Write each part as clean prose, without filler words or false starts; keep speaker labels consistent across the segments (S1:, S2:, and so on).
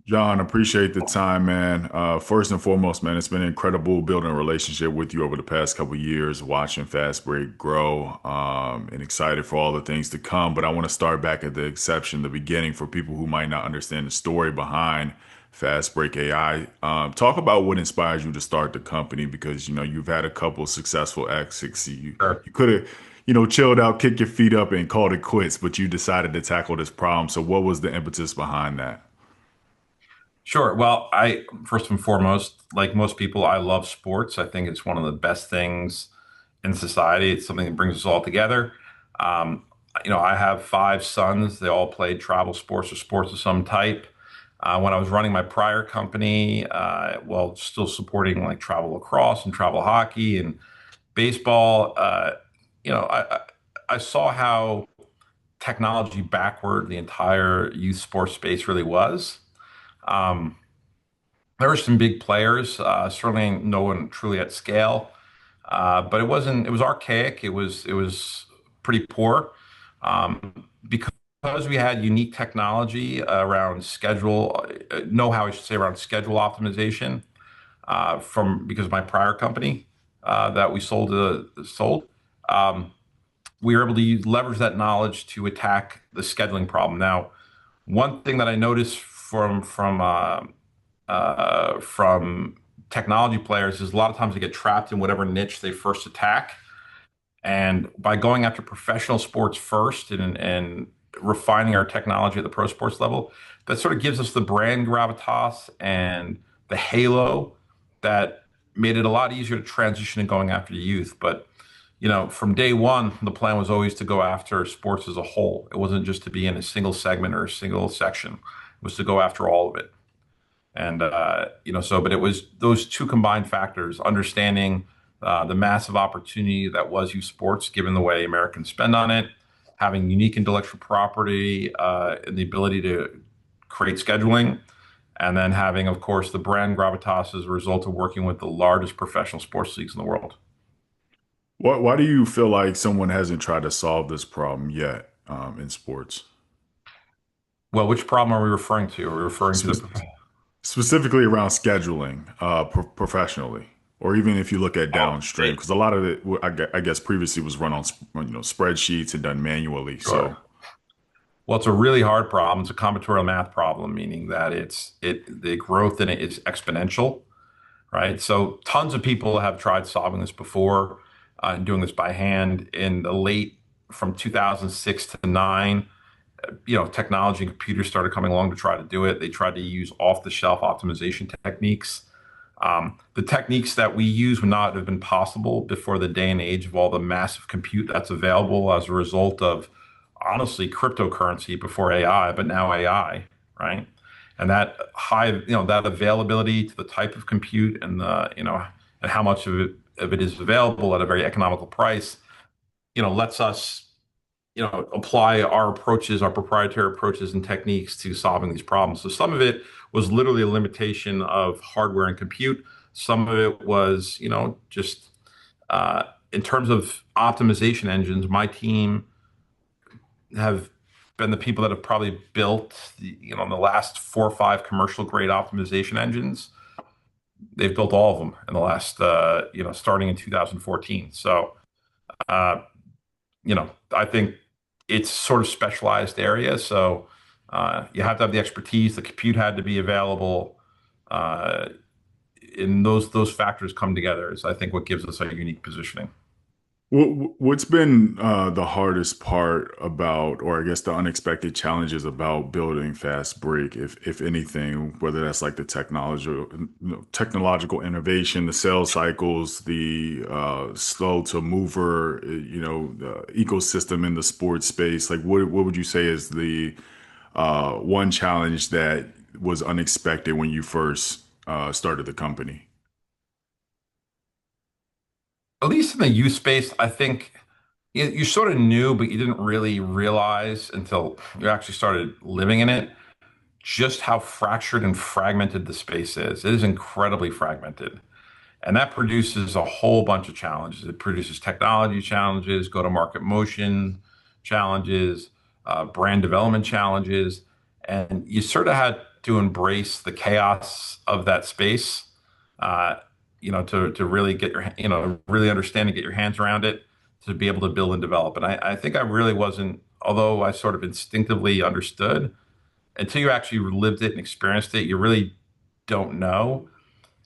S1: John, appreciate the time, man. First and foremost, man, it's been incredible building a relationship with you over the past couple of years, watching Fastbreak grow, and excited for all the things to come. But I want to start back at the exception, the beginning, for people who might not understand the story behind Fastbreak.ai. Talk about what inspires you to start the company because you've had a couple successful exits.
S2: Sure.
S1: You could have chilled out, kicked your feet up, and called it quits, but you decided to tackle this problem. So, what was the impetus behind that?
S2: Sure. Well, I first and foremost, like most people, I love sports. I think it's one of the best things in society. It's something that brings us all together. Um, I have five sons. They all played travel sports or sports of some type. When I was running my prior company, well, still supporting like travel lacrosse and travel hockey and baseball, you know, I, I I saw how technology backward the entire youth sports space really was. Um, there were some big players, certainly no one truly at scale, but it wasn't. It was archaic. It was pretty poor because we had unique technology around schedule, know-how I should say around schedule optimization from because of my prior company that we sold. Um, we were able to leverage that knowledge to attack the scheduling problem. Now, one thing that I noticed from technology players is a lot of times they get trapped in whatever niche they first attack. And by going after professional sports first and refining our technology at the pro sports level, that sort of gives us the brand gravitas and the halo that made it a lot easier to transition and going after the youth. But from day one, the plan was always to go after sports as a whole. It wasn't just to be in a single segment or a single section. It was to go after all of it. And but it was those two combined factors, understanding the massive opportunity that was youth sports, given the way Americans spend on it, having unique intellectual property and the ability to create scheduling, and then having, of course, the brand gravitas as a result of working with the largest professional sports leagues in the world.
S1: Why do you feel like someone hasn't tried to solve this problem yet in sports?
S2: Well, which problem are we referring to? Are we referring to
S1: Spe-
S2: the
S1: Specifically around scheduling professionally, or even if you look at
S2: oh,
S1: downstream, because a lot of it, I guess, previously was run on spreadsheets and done manually.
S2: sure.
S1: So,
S2: Well, it's a really hard problem. It's a combinatorial math problem, meaning that the growth in it is exponential, right? So tons of people have tried solving this before and doing this by hand. In the late from 2006 to 9, technology and computers started coming along to try to do it. They tried to use off-the-shelf optimization techniques. The techniques that we use would not have been possible before the day and age of all the massive compute that's available as a result of honestly cryptocurrency before AI, but now AI, right? And that that availability to the type of compute and and how much of it is available at a very economical price, lets us, apply our approaches, our proprietary approaches and techniques to solving these problems. So some of it was literally a limitation of hardware and compute. Some of it was, just in terms of optimization engines, my team have been the people that have probably built the last 4 or 5 commercial grade optimization engines. They've built all of them in the last, starting in 2014. So, uh, I think it's sort of specialized area. So, you have to have the expertise. The compute had to be available. Uh, and those factors come together is, I think, what gives us a unique positioning.
S1: what's been the hardest part about, or I guess the unexpected challenges about building Fast Break, if anything, whether that's like the technological innovation, the sales cycles, the slow to mover, the ecosystem in the sports space. Like, what would you say is the one challenge that was unexpected when you first started the company?
S2: At least in the youth space, I think you sort of knew, but you didn't really realize until you actually started living in it just how fractured and fragmented the space is. It is incredibly fragmented. And that produces a whole bunch of challenges. It produces technology challenges, go to market motion challenges, brand development challenges. And you sort of had to embrace the chaos of that space. Uh, to really get really understand and get your hands around it, to be able to build and develop. And I think I really wasn't, although I sort of instinctively understood, until you actually lived it and experienced it, you really don't know.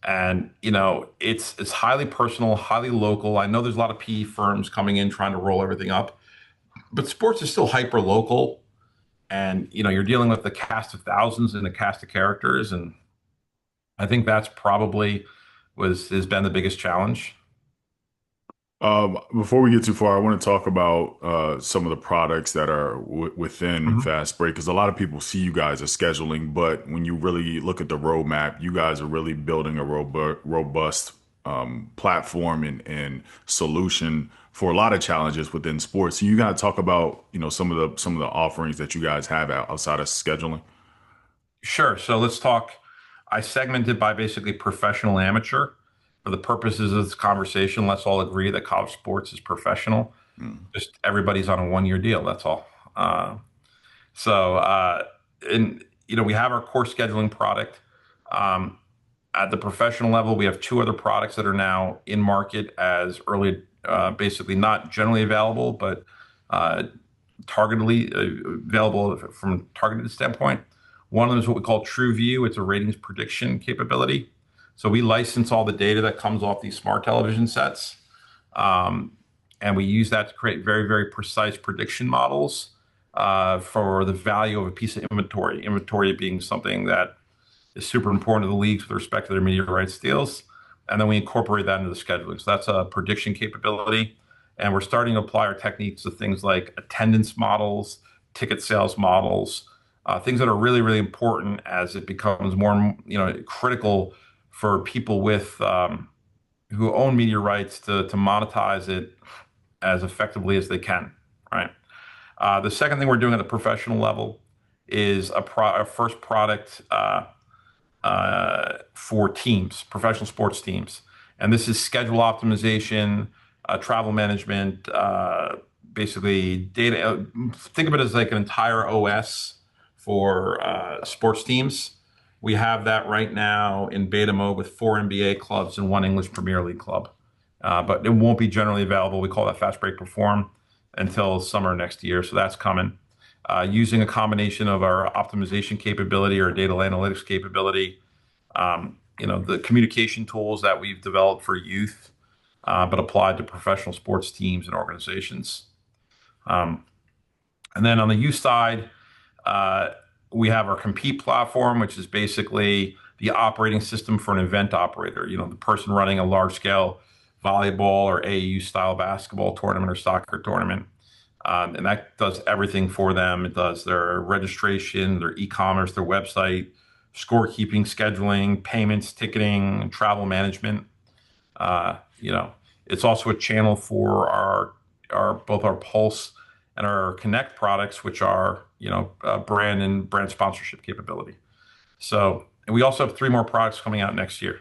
S2: And it's highly personal, highly local. I know there's a lot of PE firms coming in trying to roll everything up, but sports is still hyper local. And you're dealing with the cast of thousands and a cast of characters, and I think that's probably was has been the biggest challenge.
S1: Before we get too far, I want to talk about some of the products that are within
S2: Mhm.
S1: Fastbreak, because a lot of people see you guys as scheduling, but when you really look at the roadmap, you guys are really building a robust platform and solution for a lot of challenges within sports. So you got to talk about some of the offerings that you guys have outside of scheduling.
S2: Sure. So let's talk. I segmented by basically professional amateur. For the purposes of this conversation, let's all agree that college sports is professional.
S1: Mm.
S2: Just everybody's on a 1 year deal. That's all. So, and we have our core scheduling product. Um, at the professional level, we have two other products that are now in market as early, basically not generally available, but uh, targetedly available from a targeted standpoint. One of them is what we call True View. It's a ratings prediction capability. So we license all the data that comes off these smart television sets, um, and we use that to create very, very precise prediction models for the value of a piece of inventory. Inventory being something that is super important to the leagues with respect to their media rights deals. And then we incorporate that into the scheduling. So that's a prediction capability. And we're starting to apply our techniques to things like attendance models, ticket sales models, things that are really, really important as it becomes more, critical for people with who own media rights to monetize it as effectively as they can, right? The second thing we're doing at the professional level is a first product for teams, professional sports teams. And this is schedule optimization, travel management, basically data. Think of it as like an entire OS for sports teams. We have that right now in beta mode with four NBA clubs and one English Premier League club. But it won't be generally available. We call that Fast Break Perform until summer next year. So that's coming. Using a combination of our optimization capability or data analytics capability, the communication tools that we've developed for youth, but applied to professional sports teams and organizations. Um, and then on the youth side, uh, we have our Compete platform, which is basically the operating system for an event operator. The person running a large scale volleyball or AAU style basketball tournament or soccer tournament. And that does everything for them. It does their registration, their e-commerce, their website, scorekeeping, scheduling, payments, ticketing, travel management. Uh, you know, it's also a channel for our both our Pulse and our Connect products, which are brand and brand sponsorship capability. So, and we also have three more products coming out next year.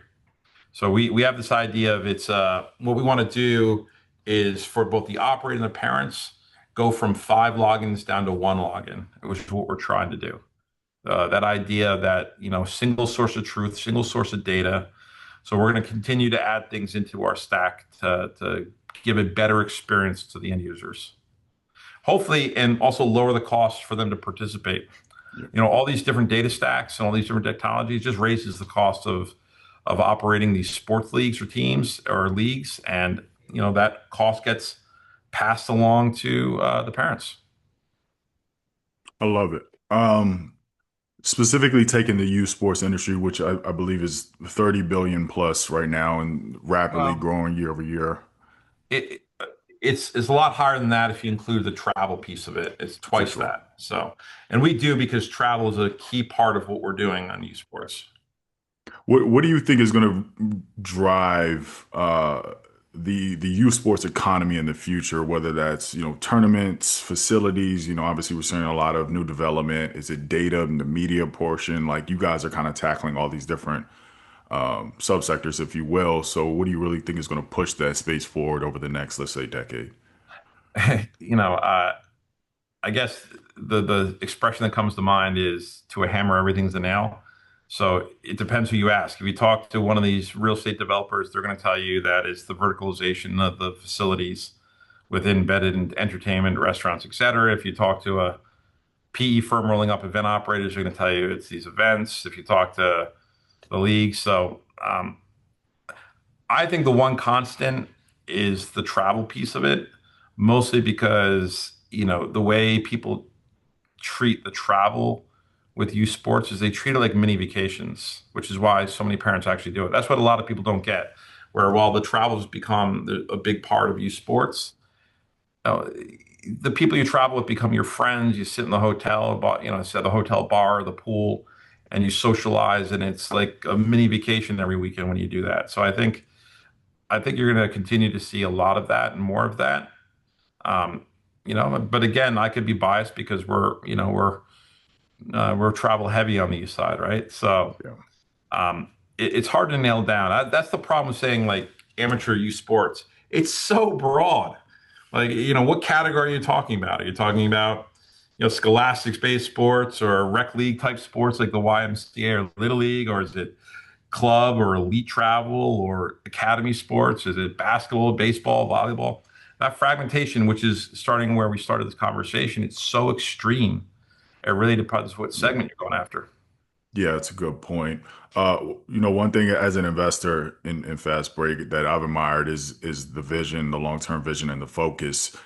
S2: So we have this idea of it's what we want to do is for both the operator and the parents go from five logins down to one login, which is what we're trying to do. That idea that single source of truth, single source of data. So we're going to continue to add things into our stack to give a better experience to the end users, hopefully, and also lower the cost for them to participate.
S1: Yeah.
S2: All these different data stacks and all these different technologies just raises the cost of operating these sports leagues or teams or leagues, and that cost gets passed along to the parents.
S1: I love it. Specifically taking the youth sports industry, which I believe is 30 billion plus right now and rapidly
S2: Well,
S1: growing year over year.
S2: it it's a lot higher than that if you include the travel piece of it. It's
S1: For
S2: twice
S1: sure.
S2: that. So, and we do because travel is a key part of what we're doing on esports.
S1: What do you think is going to drive the youth sports economy in the future? Whether that's tournaments, facilities. Obviously we're seeing a lot of new development. Is it data and the media portion? Like you guys are kind of tackling all these different subsectors, if you will. So what do you really think is going to push that space forward over the next, let's say, decade?
S2: you know, uh, I guess the expression that comes to mind is to a hammer, everything's a nail. So it depends who you ask. If you talk to one of these real estate developers, they're going to tell you that it's the verticalization of the facilities with embedded entertainment, restaurants, et cetera. If you talk to a PE firm rolling up event operators, they're going to tell you it's these events. If you talk to the league, I think the one constant is the travel piece of it, mostly because the way people treat the travel with youth sports is they treat it like mini vacations, which is why so many parents actually do it. That's what a lot of people don't get. Where while the travel has become a big part of youth sports, uh, the people you travel with become your friends. You sit in the hotel, sit at the hotel bar, or the pool, and you socialize, and it's like a mini vacation every weekend when you do that. So I think you're going to continue to see a lot of that and more of that. Um, but again, I could be biased because we're travel heavy on the east side, right? So
S1: Yeah.
S2: um, it's hard to nail down. That's the problem with saying like amateur youth sports. It's so broad. Like, what category are you talking about? Are you talking about, scholastics-based sports or rec league type sports like the YMCA or Little League, or is it club or elite travel or academy sports? Is it basketball, baseball, volleyball? That fragmentation, which is starting where we started this conversation, it's so extreme. It really depends what
S1: Yeah.
S2: segment you're going after.
S1: Yeah, that's a good point. One thing as an investor in Fast Break that I've admired is the vision, the long-term vision and the focus.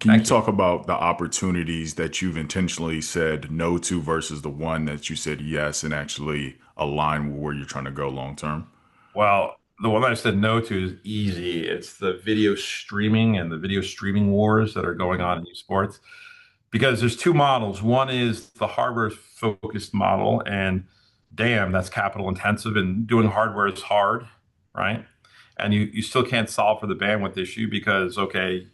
S1: Can you
S2: Thank you.
S1: talk about the opportunities that you've intentionally said no to versus the one that you said yes and actually align with where you're trying to go long term?
S2: Well, the one I said no to is easy. It's the video streaming and the video streaming wars that are going on in esports. Because there's two models. One is the hardware focused model, and damn, that's capital intensive, and doing hardware is hard, right? And you still can't solve for the bandwidth issue because, okay,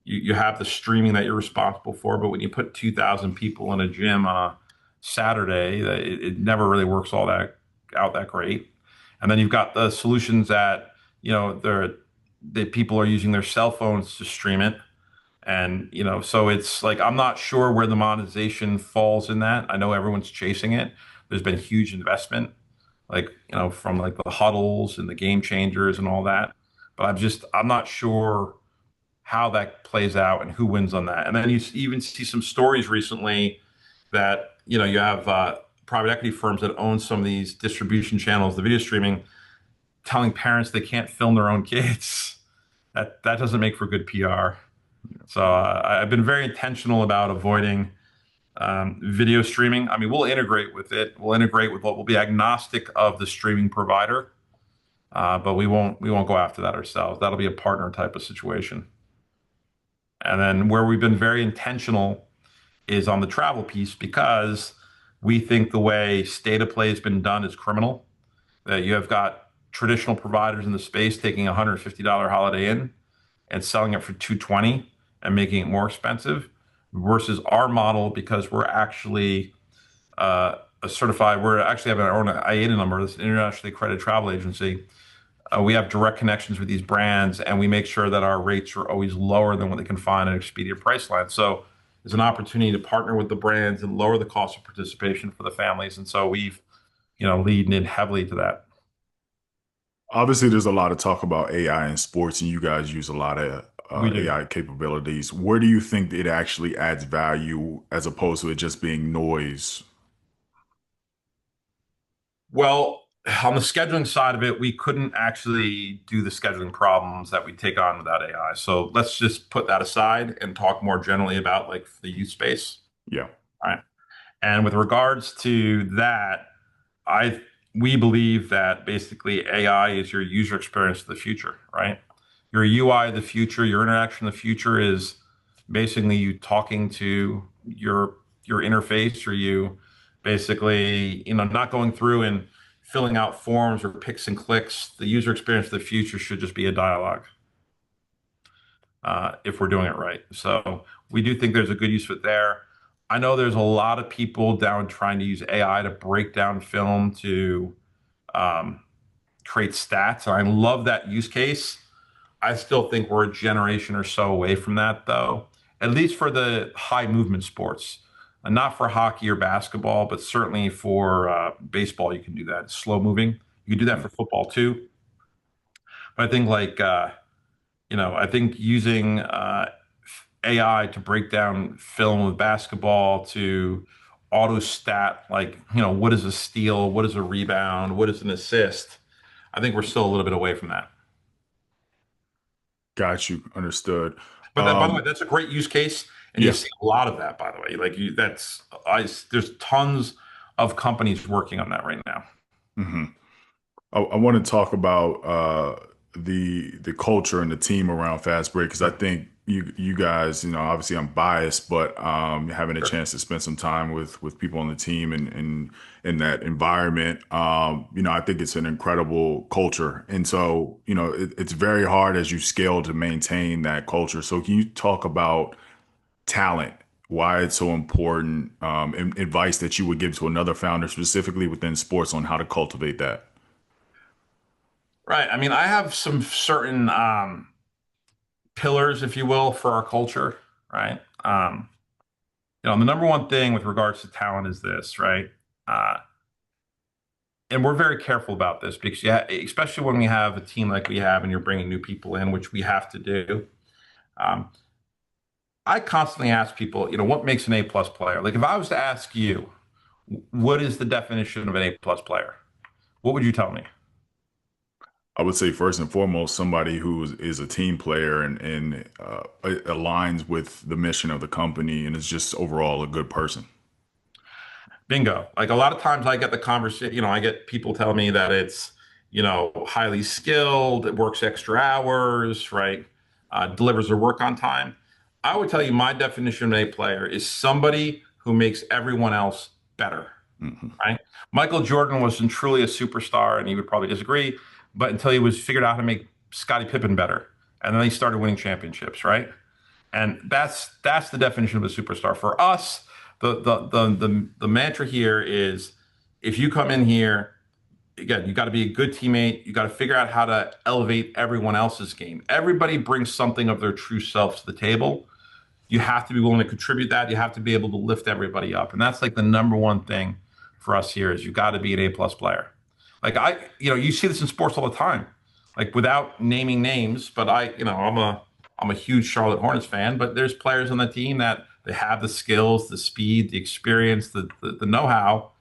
S2: you have the streaming that you're responsible for, but when you put 2,000 people in a gym on a Saturday, it never really works all that out that great. And then you've got the solutions that, that people are using their cell phones to stream it. And, so it's like, I'm not sure where the monetization falls in that. I know everyone's chasing it. There's been huge investment, like, from like the huddles and the game changers and all that. But I'm not sure how that plays out and who wins on that. And then you even see some stories recently that, you have private equity firms that own some of these distribution channels, the video streaming, telling parents they can't film their own kids. That doesn't make for good PR. So I've been very intentional about avoiding video streaming. I mean, we'll integrate with it. We'll integrate with what will be agnostic of the streaming provider, but we won't go after that ourselves. That'll be a partner type of situation. And then where we've been very intentional is on the travel piece because we think the way state of play has been done is criminal. That you have got traditional providers in the space taking a $150 Holiday Inn and selling it for 220 and making it more expensive versus our model because we're actually we're actually having our own IATA number, this internationally accredited travel agency. We have direct connections with these brands, and we make sure that our rates are always lower than what they can find at Expedia Priceline. So there's an opportunity to partner with the brands and lower the cost of participation for the families. And so we've, leaned in heavily to that.
S1: Obviously, there's a lot of talk about AI in sports, and you guys use a lot of
S2: We do.
S1: AI capabilities. Where do you think it actually adds value as opposed to it just being noise?
S2: Well, on the scheduling side of it, we couldn't actually do the scheduling problems that we take on without AI. So let's just put that aside and talk more generally about like the use space.
S1: Yeah.
S2: All right. And with regards to that, I we believe that basically AI is your user experience of the future, right? Your UI of the future, your interaction of the future is basically you talking to your interface, or you basically, not going through and filling out forms or picks and clicks. The user experience of the future should just be a dialogue, if we're doing it right. So we do think there's a good use of it there. I know there's a lot of people down trying to use AI to break down film to um, create stats. And I love that use case. I still think we're a generation or so away from that, though. at least for the high movement sports. Not for hockey or basketball, but certainly for baseball, you can do that. It's slow moving. You can do that
S1: Mm.
S2: for football too. But I think I think using AI to break down film with basketball to auto stat, like, what is a steal? What is a rebound? What is an assist? I think we're still a little bit away from that.
S1: Got you. Understood.
S2: But that, by the way,
S1: Um,
S2: that's a great use case, and you
S1: yeah.
S2: see a lot of that, by the way. There's tons of companies working on that right now.
S1: hmm I want to talk about the culture and the team around Fast Break because I
S2: Sure,
S1: think you guys, obviously I'm biased, but having a
S2: sure.
S1: chance to spend some time with people on the team and in that environment, I think it's an incredible culture, and so it's very hard as you scale to maintain that culture. So can you talk about talent? Why it's so important, and advice that you would give to another founder specifically within sports on how to cultivate that.
S2: Right. I mean, I have some certain pillars, if you will, for our culture, right? The number one thing with regards to talent is this, right? Uh, and we're very careful about this because, yeah, especially when we have a team like we have and you're bringing new people in, which we have to do. Um, I constantly ask people, what makes an A plus player? Like if I was to ask you, what is the definition of an A plus player? What would you tell me?
S1: I would say first and foremost, somebody who is a team player and aligns with the mission of the company and is just overall a good person.
S2: Bingo. Like a lot of times I get the conversation, I get people tell me that it's, highly skilled, it works extra hours, right? Delivers their work on time. I would tell you my definition of an A player is somebody who makes everyone else better,
S1: Hmm.
S2: right? Michael Jordan wasn't truly a superstar, and he would probably disagree, but until he was figured out how to make Scottie Pippen better. And then he started winning championships, right? And that's the definition of a superstar. For us, the mantra here is if you come in here, again, you got to be a good teammate. You got to figure out how to elevate everyone else's game. Everybody brings something of their true self to the table. You have to be willing to contribute that. You have to be able to lift everybody up. And that's like the number one thing for us here is you got to be an A plus player. Like you see this in sports all the time. Like without naming names, but I'm a huge Charlotte Hornets fan, but there's players on the team that they have the skills, the speed, the experience, the know-how,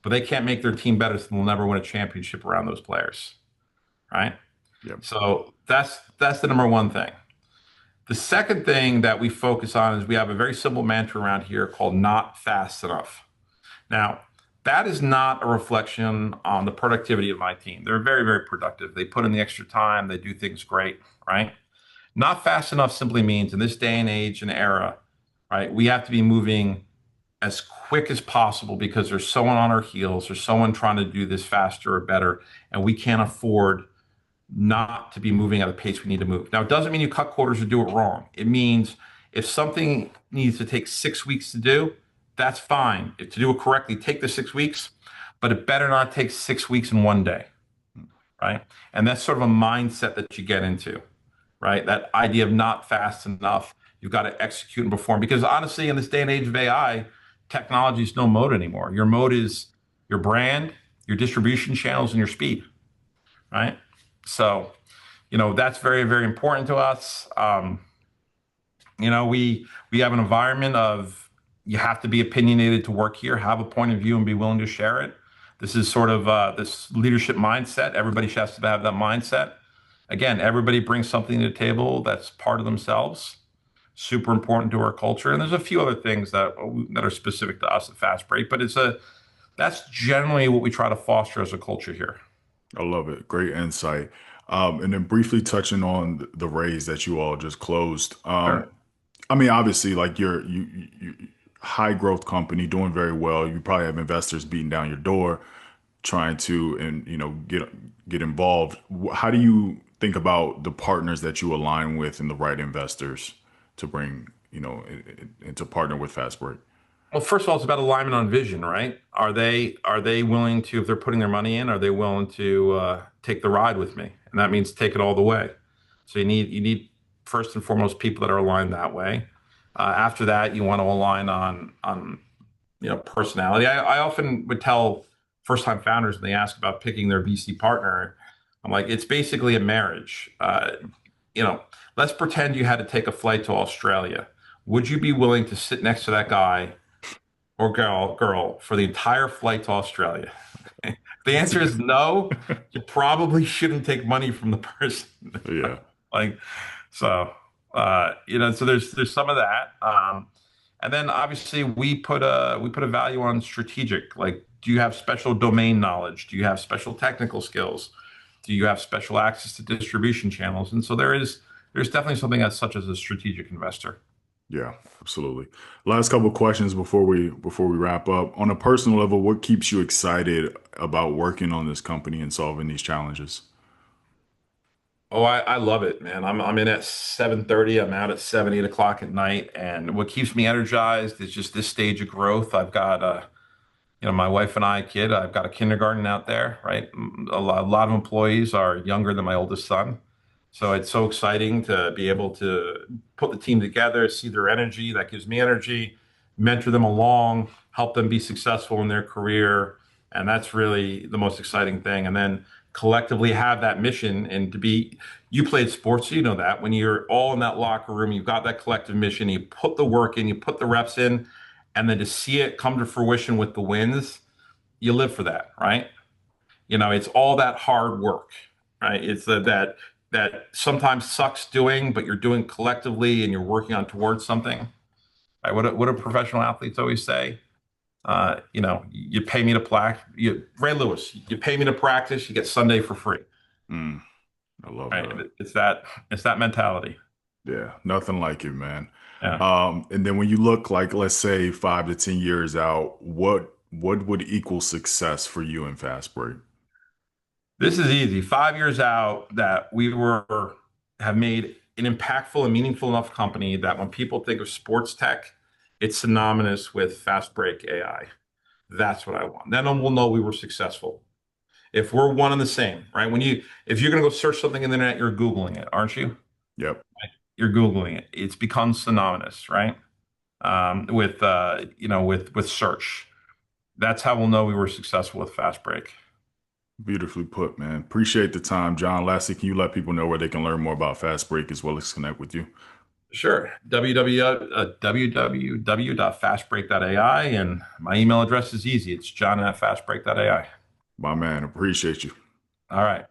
S2: but they can't make their team better, so they'll never win a championship around those players. Right?
S1: Yep.
S2: So that's the number one thing. The second thing that we focus on is we have a very simple mantra around here called not fast enough. Now, that is not a reflection on the productivity of my team. They're very, very productive. They put in the extra time, they do things great, right? Not fast enough simply means in this day and age and era, right, we have to be moving as quick as possible because there's someone on our heels, there's someone trying to do this faster or better, and we can't afford not to be moving at the pace we need to move. Now, it doesn't mean you cut quarters or do it wrong. It means if something needs to take 6 weeks to do, that's fine. If to do it correctly, take the 6 weeks, but it better not take 6 weeks in one day, right? And that's sort of a mindset that you get into, right? That idea of not fast enough. You've got to execute and perform. Because honestly, in this day and age of AI, technology is no mode anymore. Your mode is your brand, your distribution channels, and your speed, right? So, that's very, very important to us. We have an environment of you have to be opinionated to work here, have a point of view, and be willing to share it. This is sort of this leadership mindset. Everybody has to have that mindset. Again, everybody brings something to the table that's part of themselves. Super important to our culture. And there's a few other things that are specific to us at Fast Break, but that's generally what we try to foster as a culture here.
S1: I love it. Great insight. And then briefly touching on the raise that you all just closed.
S2: Sure.
S1: I mean, obviously, like you high growth company doing very well. You probably have investors beating down your door, trying to and get involved. How do you think about the partners that you align with and the right investors to bring and to partner with Fastbreak?
S2: Well, first of all, it's about alignment on vision, right? Are they willing to, if they're putting their money in, are they willing to take the ride with me? And that means take it all the way. So you need first and foremost people that are aligned that way. After that, you want to align on personality. I often would tell first time founders when they ask about picking their VC partner, I'm like, it's basically a marriage. You know, let's pretend you had to take a flight to Australia. Would you be willing to sit next to that guy or girl for the entire flight to Australia? If the
S1: That's a
S2: answer
S1: good.
S2: is no, you probably shouldn't take money from the person.
S1: Yeah.
S2: Like, so so there's some of that. And then obviously we put a value on strategic. Like, do you have special domain knowledge? Do you have special technical skills? Do you have special access to distribution channels? And so there's definitely something as such as a strategic investor.
S1: Yeah, absolutely. Last couple of questions before we wrap up. On a personal level, what keeps you excited about working on this company and solving these challenges?
S2: Oh, I love it, man. I'm in at 7:30. I'm out at 7, 8 o'clock at night. And what keeps me energized is just this stage of growth. I've got my wife and I, kid, I've got a kindergarten out there, right? A lot of employees are younger than my oldest son. So it's so exciting to be able to put the team together, see their energy. That gives me energy, mentor them along, help them be successful in their career. And that's really the most exciting thing. And then collectively have that mission and you played sports, so you know that when you're all in that locker room, you've got that collective mission, you put the work in, you put the reps in, and then to see it come to fruition with the wins, you live for that, right? It's all that hard work, right? It's that sometimes sucks doing, but you're doing collectively and you're working on towards something. Right? What do professional athletes always say? You pay me to Ray Lewis, you pay me to practice, you get Sunday for free.
S1: Mm, I love
S2: Right?
S1: that.
S2: It's that mentality.
S1: Yeah, nothing like it, man.
S2: Yeah.
S1: And then when you look like, let's say 5 to 10 years out, what would equal success for you in Fast Break?
S2: This is easy. 5 years out, that have made an impactful and meaningful enough company that when people think of sports tech, it's synonymous with Fastbreak.ai. That's what I want. Then we'll know we were successful. If we're one and the same, right? If you're going to go search something in the internet, you're Googling it, aren't you?
S1: Yep.
S2: You're Googling it. It's become synonymous, right? With search. That's how we'll know we were successful with Fastbreak.
S1: Beautifully put, man. Appreciate the time, John. Lastly, can you let people know where they can learn more about Fast Break as well as connect with you?
S2: Sure. www.fastbreak.ai. And my email address is easy. It's john@fastbreak.ai.
S1: My man, appreciate you.
S2: All right.